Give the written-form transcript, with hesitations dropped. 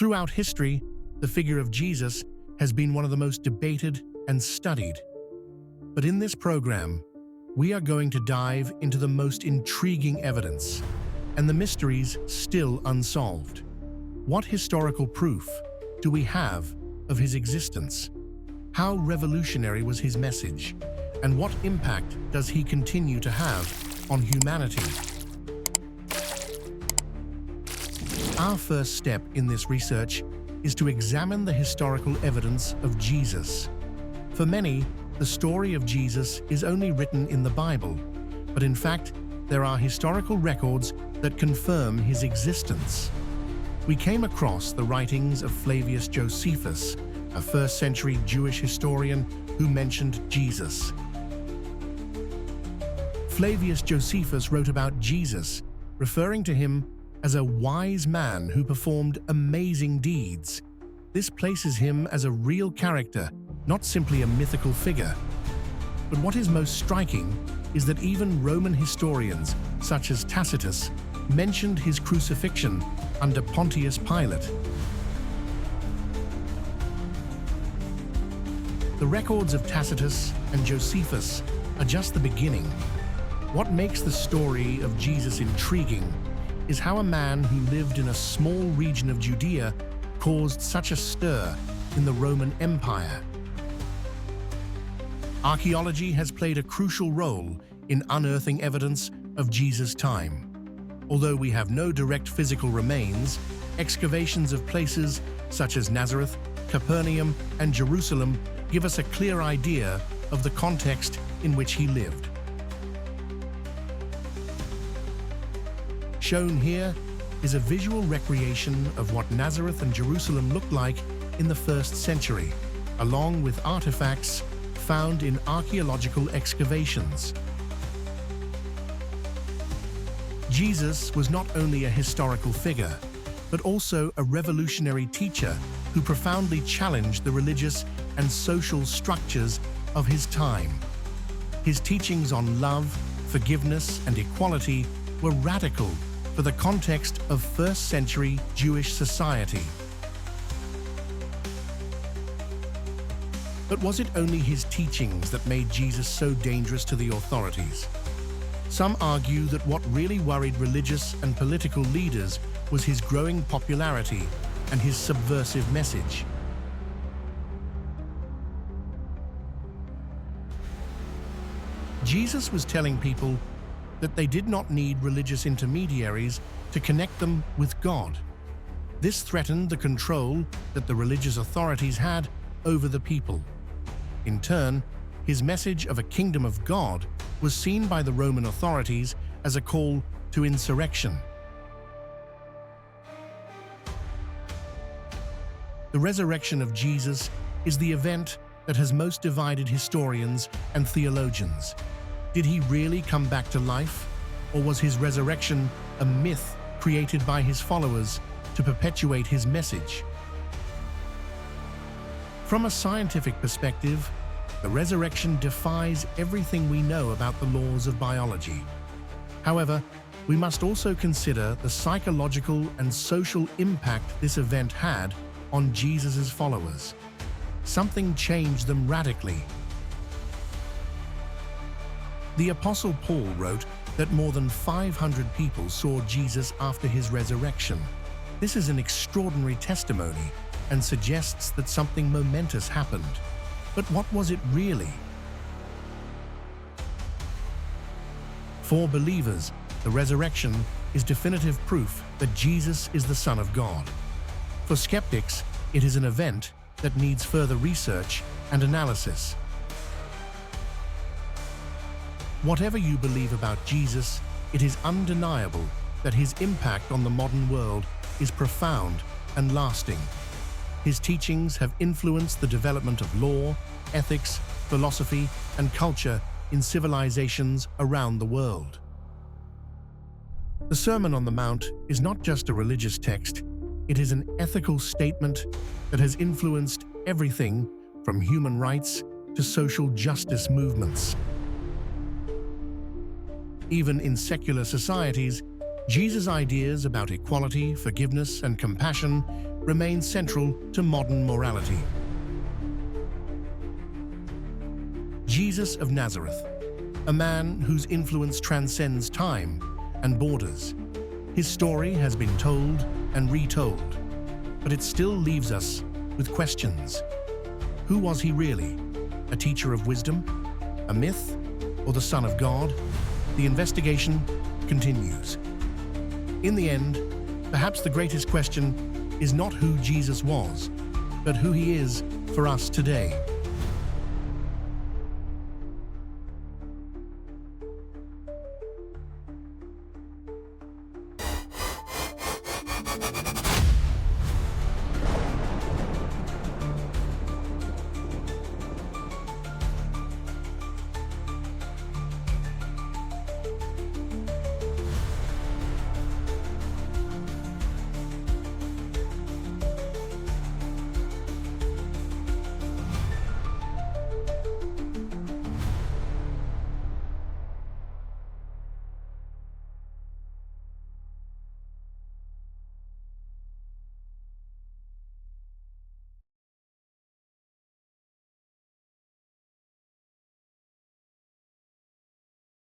Throughout history, the figure of Jesus has been one of the most debated and studied. But in this program, we are going to dive into the most intriguing evidence and the mysteries still unsolved. What historical proof do we have of his existence? How revolutionary was his message? And what impact does he continue to have on humanity? Our first step in this research is to examine the historical evidence of Jesus. For many, the story of Jesus is only written in the Bible, but in fact, there are historical records that confirm his existence. We came across the writings of Flavius Josephus, a first-century Jewish historian who mentioned Jesus. Flavius Josephus wrote about Jesus, referring to him as a wise man who performed amazing deeds. This places him as a real character, not simply a mythical figure. But what is most striking is that even Roman historians, such as Tacitus, mentioned his crucifixion under Pontius Pilate. The records of Tacitus and Josephus are just the beginning. What makes the story of Jesus intriguing is how a man who lived in a small region of Judea caused such a stir in the Roman Empire. Archaeology has played a crucial role in unearthing evidence of Jesus' time. Although we have no direct physical remains, excavations of places such as Nazareth, Capernaum, and Jerusalem give us a clear idea of the context in which he lived. Shown here is a visual recreation of what Nazareth and Jerusalem looked like in the 1st century, along with artifacts found in archaeological excavations. Jesus was not only a historical figure, but also a revolutionary teacher who profoundly challenged the religious and social structures of his time. His teachings on love, forgiveness, and equality were radical for the context of 1st century Jewish society. But was it only his teachings that made Jesus so dangerous to the authorities? Some argue that what really worried religious and political leaders was his growing popularity and his subversive message. Jesus was telling people that they did not need religious intermediaries to connect them with God. This threatened the control that the religious authorities had over the people. In turn, his message of a kingdom of God was seen by the Roman authorities as a call to insurrection. The resurrection of Jesus is the event that has most divided historians and theologians. Did he really come back to life, or was his resurrection a myth created by his followers to perpetuate his message? From a scientific perspective, the resurrection defies everything we know about the laws of biology. However, we must also consider the psychological and social impact this event had on Jesus' followers. Something changed them radically. The Apostle Paul wrote that more than 500 people saw Jesus after his resurrection. This is an extraordinary testimony and suggests that something momentous happened. But what was it really? For believers, the resurrection is definitive proof that Jesus is the Son of God. For skeptics, it is an event that needs further research and analysis. Whatever you believe about Jesus, it is undeniable that his impact on the modern world is profound and lasting. His teachings have influenced the development of law, ethics, philosophy, and culture in civilizations around the world. The Sermon on the Mount is not just a religious text, it is an ethical statement that has influenced everything from human rights to social justice movements. Even in secular societies, Jesus' ideas about equality, forgiveness, and compassion remains central to modern morality. Jesus of Nazareth, a man whose influence transcends time and borders. His story has been told and retold, but it still leaves us with questions. Who was he really? A teacher of wisdom? A myth? Or the Son of God? The investigation continues. In the end, perhaps the greatest question is not who Jesus was, but who he is for us today.